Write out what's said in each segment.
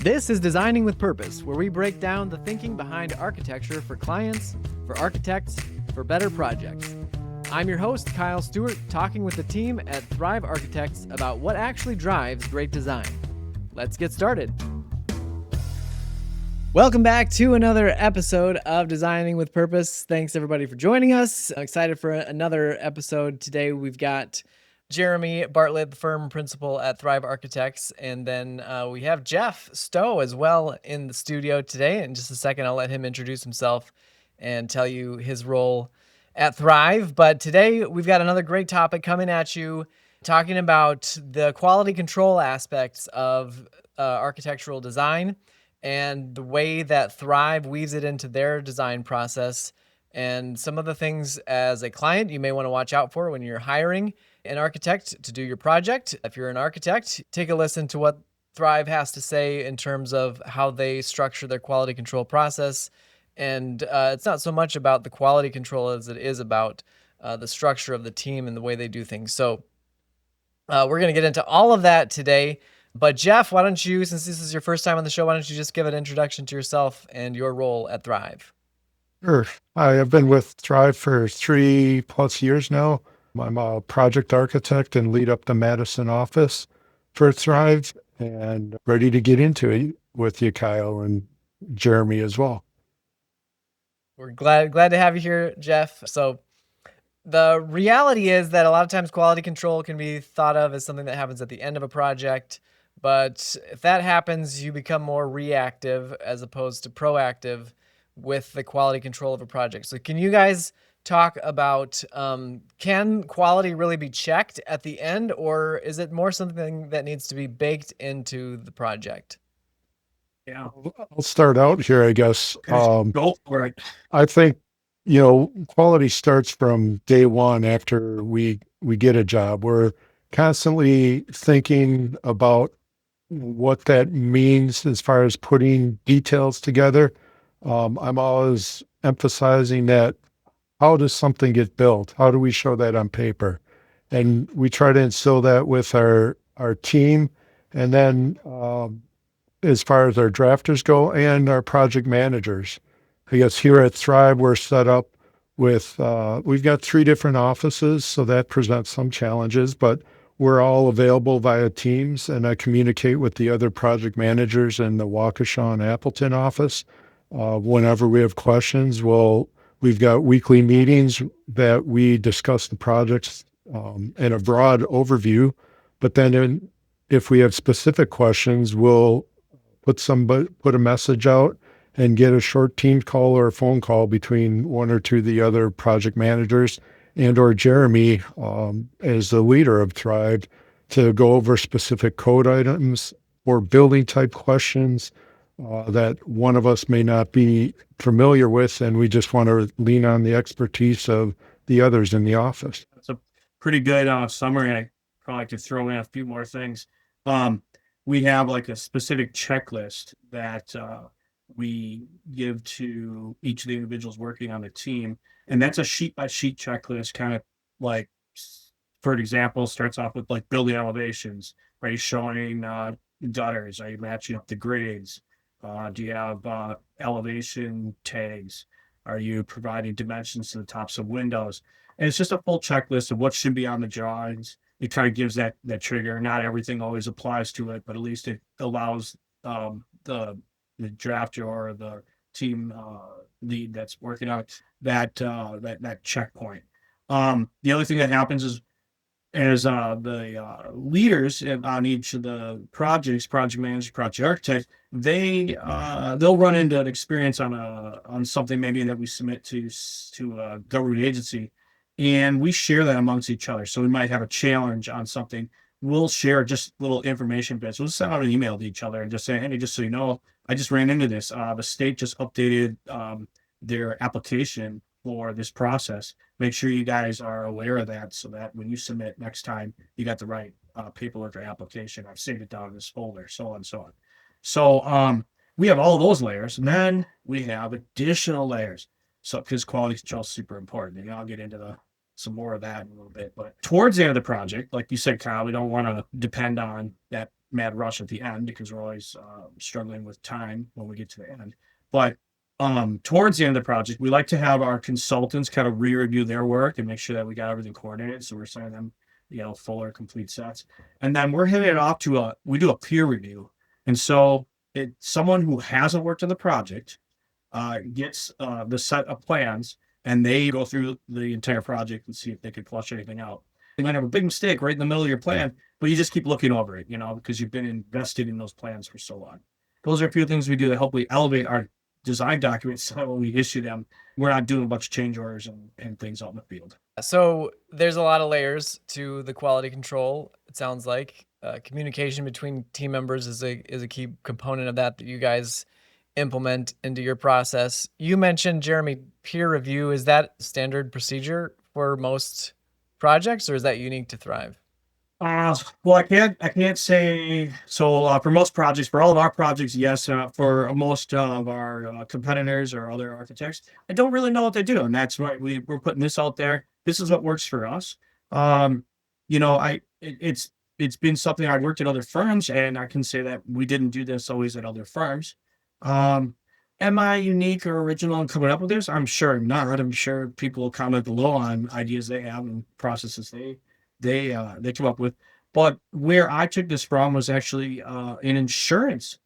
This is Designing with Purpose, where we break down the thinking behind architecture for clients, for architects, for better projects. I'm your host, Kyle Stuart, talking with the team at Thrive Architects about what actually drives great design. Let's get started. Welcome back to another episode of Designing with Purpose. Thanks everybody for joining us. I'm excited for another episode. Today we've got Jeremy Bartlett, the firm principal at Thrive Architects, and then we have Jeff Stowe as well in the studio today. In just a second, I'll let him introduce himself and tell you his role at Thrive. But today we've got another great topic coming at you, talking about the quality control aspects of architectural design and the way that Thrive weaves it into their design process, and some of the things as a client you may want to watch out for when you're hiring an architect to do your project. If you're an architect, take a listen to what Thrive has to say in terms of how they structure their quality control process. And it's not so much about the quality control as it is about the structure of the team and the way they do things. So we're going to get into all of that today. But Jeff, why don't you, since this is your first time on the show, why don't you just give an introduction to yourself and your role at Thrive? Sure. I have been with Thrive for 3+ years now. I'm a project architect and lead up the Madison office for Thrive, and ready to get into it with you, Kyle, and Jeremy as well. We're glad to have you here, Jeff. So the reality is that a lot of times quality control can be thought of as something that happens at the end of a project. But if that happens, you become more reactive as opposed to proactive with the quality control of a project. So can you guys talk about, can quality really be checked at the end, or is it more something that needs to be baked into the project? Yeah, I'll start out here, I guess. go for it. I think, quality starts from day one after we get a job. We're constantly thinking about what that means as far as putting details together. I'm always emphasizing that, how does something get built? How do we show that on paper? And we try to instill that with our team. And then as far as our drafters go and our project managers, I guess here at Thrive, we're set up with, we've got 3 different offices, so that presents some challenges, but we're all available via Teams, and I communicate with the other project managers in the Waukesha and Appleton office. Whenever we have questions, we've got weekly meetings that we discuss the projects in a broad overview, but then if we have specific questions, we'll put a message out and get a short team call or a phone call between 1 or 2 of the other project managers and or Jeremy as the leader of Thrive to go over specific code items or building type questions that one of us may not be familiar with, and we just want to lean on the expertise of the others in the office. That's a pretty good summary. I probably like to throw in a few more things. We have like a specific checklist that we give to each of the individuals working on the team, and that's a sheet by sheet checklist, kind of like, for example, starts off with like building elevations. Are you showing gutters? Are you matching up the grades? Do you have elevation tags? Are you providing dimensions to the tops of windows? And it's just a full checklist of what should be on the drawings. It kind of gives that trigger. Not everything always applies to it, but at least it allows the drafter or the team lead that's working on that checkpoint. The other thing that happens is, as the leaders on each of the projects, project managers, project architects, they'll run into an experience on something maybe that we submit to a government agency, and we share that amongst each other. So we might have a challenge on something. We'll share just little information bits. We'll send out an email to each other and just say, hey, just so you know, I just ran into this. The state just updated their application for this process. Make sure you guys are aware of that, so that when you submit next time, you got the right paperwork or application. I've saved it down in this folder, so on and so on. So we have all those layers, and then we have additional layers. So because quality control is super important, and I'll get into some more of that in a little bit. But towards the end of the project, like you said, Kyle, we don't want to depend on that mad rush at the end because we're always struggling with time when we get to the end. But towards the end of the project, we like to have our consultants kind of re-review their work and make sure that we got everything coordinated. So we're sending them, full or complete sets. And then we're handing it off to we do a peer review. And so someone who hasn't worked on the project gets the set of plans, and they go through the entire project and see if they could flush anything out. You might have a big mistake right in the middle of your plan, but you just keep looking over it, because you've been invested in those plans for so long. Those are a few things we do to help we elevate our design documents so that when we issue them, we're not doing a bunch of change orders and things out in the field. So there's a lot of layers to the quality control. It sounds like communication between team members is a key component of that you guys implement into your process. You mentioned, Jeremy, peer review. Is that standard procedure for most projects, or is that unique to Thrive? Well, I can't say so for most projects. For all of our projects, yes. For most of our competitors or other architects, I don't really know what they do, and that's why we're putting this out there. This is what works for us. It's been something I've worked at other firms, and I can say that we didn't do this always at other firms. Am I unique or original in coming up with this? I'm sure I'm not. I'm sure people will comment below on ideas they have and processes they come up with. But where I took this from was actually an insurance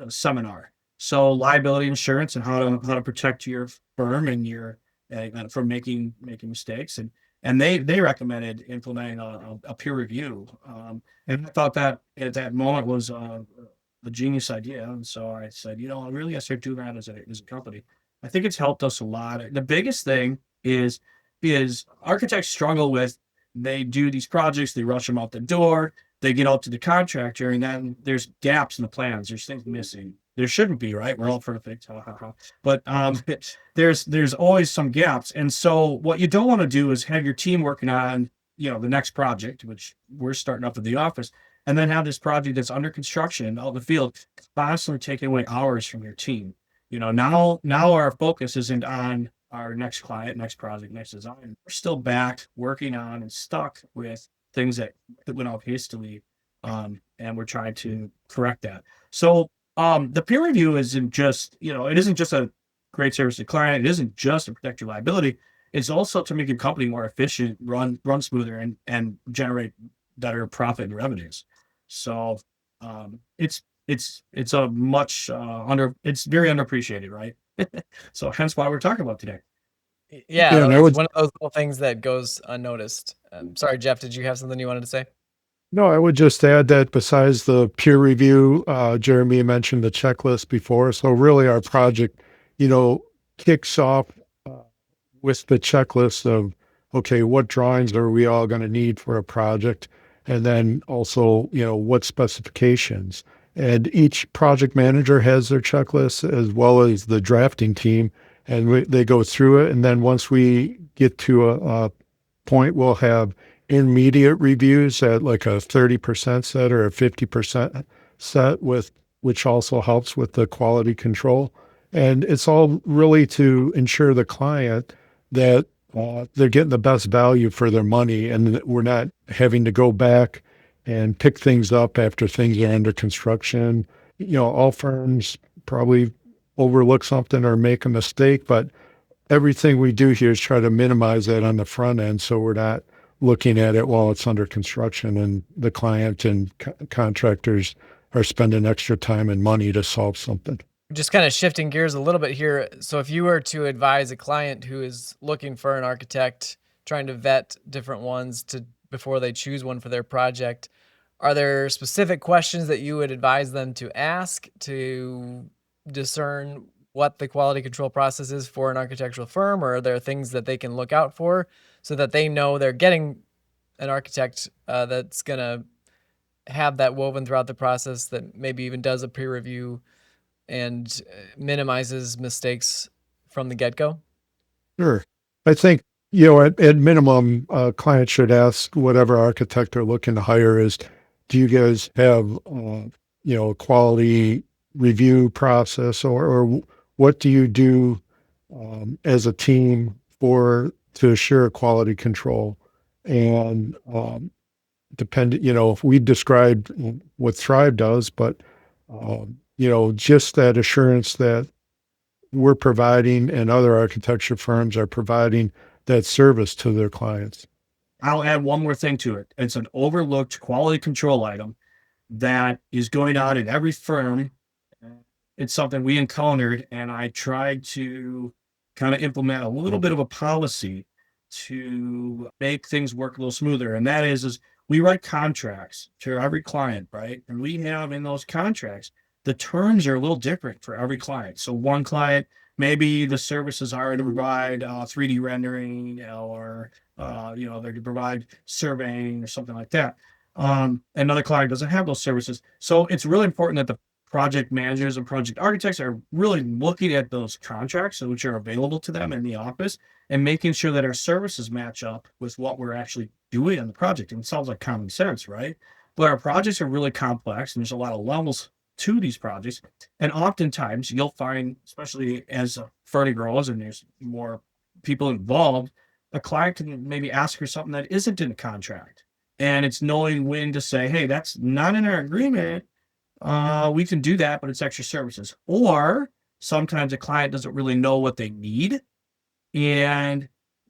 seminar. So liability insurance and how to protect your firm and your from making mistakes, and they recommended implementing a peer review. And I thought that at that moment was a genius idea. And so I said, I really got to start doing that as a company. I think it's helped us a lot. The biggest thing is architects struggle with, they do these projects, they rush them out the door, they get out to the contractor, and then there's gaps in the plans. There's things missing. There shouldn't be, right? We're all perfect. But there's always some gaps. And so what you don't want to do is have your team working on, the next project, which we're starting up at the office, and then have this project that's under construction out in the field constantly taking away hours from your team. Now our focus isn't on our next client, next project, next design. We're still back working on and stuck with things that went off hastily, and we're trying to correct that. So the peer review isn't just, it isn't just a great service to the client. It isn't just to protect your liability. It's also to make your company more efficient, run smoother, and generate better profit and revenues. So it's a much it's very underappreciated, right? So hence why we're talking about today. Yeah, it's one of those little things that goes unnoticed. Sorry, Jeff, did you have something you wanted to say? No, I would just add that besides the peer review, Jeremy mentioned the checklist before. So really our project, kicks off with the checklist of, okay, what drawings are we all going to need for a project? And then also, what specifications. And each project manager has their checklist as well as the drafting team. And they go through it. And then once we get to a point, we'll have intermediate reviews at like a 30% set or a 50% set, which also helps with the quality control. And it's all really to ensure the client that they're getting the best value for their money, and that we're not having to go back and pick things up after things are under construction. All firms probably overlook something or make a mistake, but everything we do here is try to minimize that on the front end, so we're not looking at it while it's under construction and the client and contractors are spending extra time and money to solve something. Just kind of shifting gears a little bit here. So if you were to advise a client who is looking for an architect, trying to vet different ones before they choose one for their project, are there specific questions that you would advise them to ask to discern what the quality control process is for an architectural firm, or are there things that they can look out for so that they know they're getting an architect that's going to have that woven throughout the process, that maybe even does a peer review and minimizes mistakes from the get-go? Sure. I think, at minimum, clients should ask whatever architect they're looking to hire is, do you guys have, a quality review process, or what do you do as a team to assure quality control? And dependent, if we described what Thrive does, but, just that assurance that we're providing and other architecture firms are providing that service to their clients. I'll add one more thing to it. It's an overlooked quality control item that is going on in every firm. It's something we encountered, and I tried to kind of implement a little bit of a policy to make things work a little smoother. And that is we write contracts to every client, right? And we have in those contracts, the terms are a little different for every client. So one client, maybe the services are to provide 3D rendering or, they're to provide surveying or something like that. Another client doesn't have those services. So it's really important that the project managers and project architects are really looking at those contracts which are available to them in the office and making sure that our services match up with what we're actually doing on the project. And it sounds like common sense, right? But our projects are really complex and there's a lot of levels to these projects. And oftentimes you'll find, especially as further grows and there's more people involved, a client can maybe ask for something that isn't in the contract. And it's knowing when to say, hey, that's not in our agreement. We can do that, but it's extra services. Or sometimes a client doesn't really know what they need. And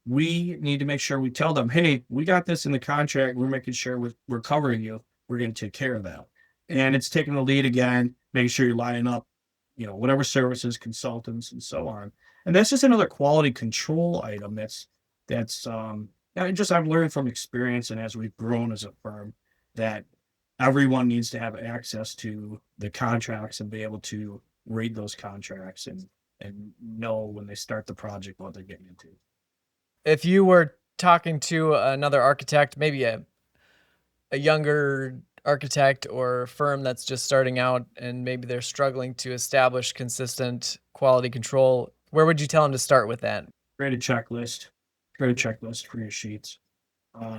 we need to make sure we tell them, hey, we got this in the contract. We're making sure we're covering you. We're going to take care of that. And it's taking the lead again, making sure you're lining up, whatever services, consultants, and so on. And that's just another quality control item I've learned from experience and as we've grown as a firm that everyone needs to have access to the contracts and be able to read those contracts and know when they start the project what they're getting into. If you were talking to another architect, maybe a younger architect or firm that's just starting out and maybe they're struggling to establish consistent quality control, where would you tell them to start with that? Create a checklist for your sheets.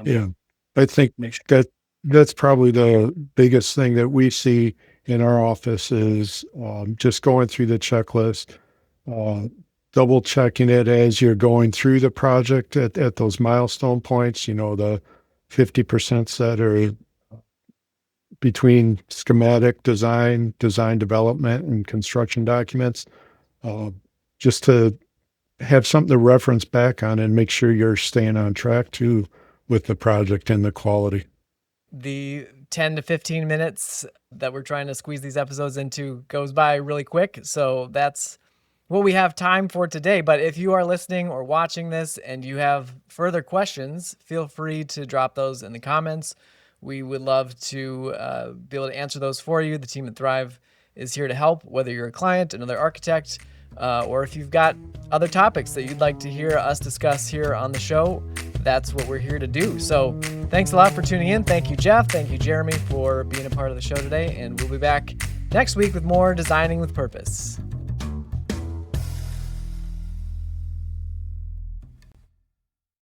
Yeah, I think Make sure that's probably the biggest thing that we see in our office is just going through the checklist, double checking it as you're going through the project at those milestone points, the 50% set or between schematic design development and construction documents, just to have something to reference back on and make sure you're staying on track too with the project and the quality. The 10 to 15 minutes that we're trying to squeeze these episodes into goes by really quick. So that's what we have time for today. But if you are listening or watching this and you have further questions, feel free to drop those in the comments. We would love to be able to answer those for you. The team at Thrive is here to help, whether you're a client, another architect, or if you've got other topics that you'd like to hear us discuss here on the show. That's what we're here to do. So thanks a lot for tuning in. Thank you, Jeff. Thank you, Jeremy, for being a part of the show today. And we'll be back next week with more Designing with Purpose.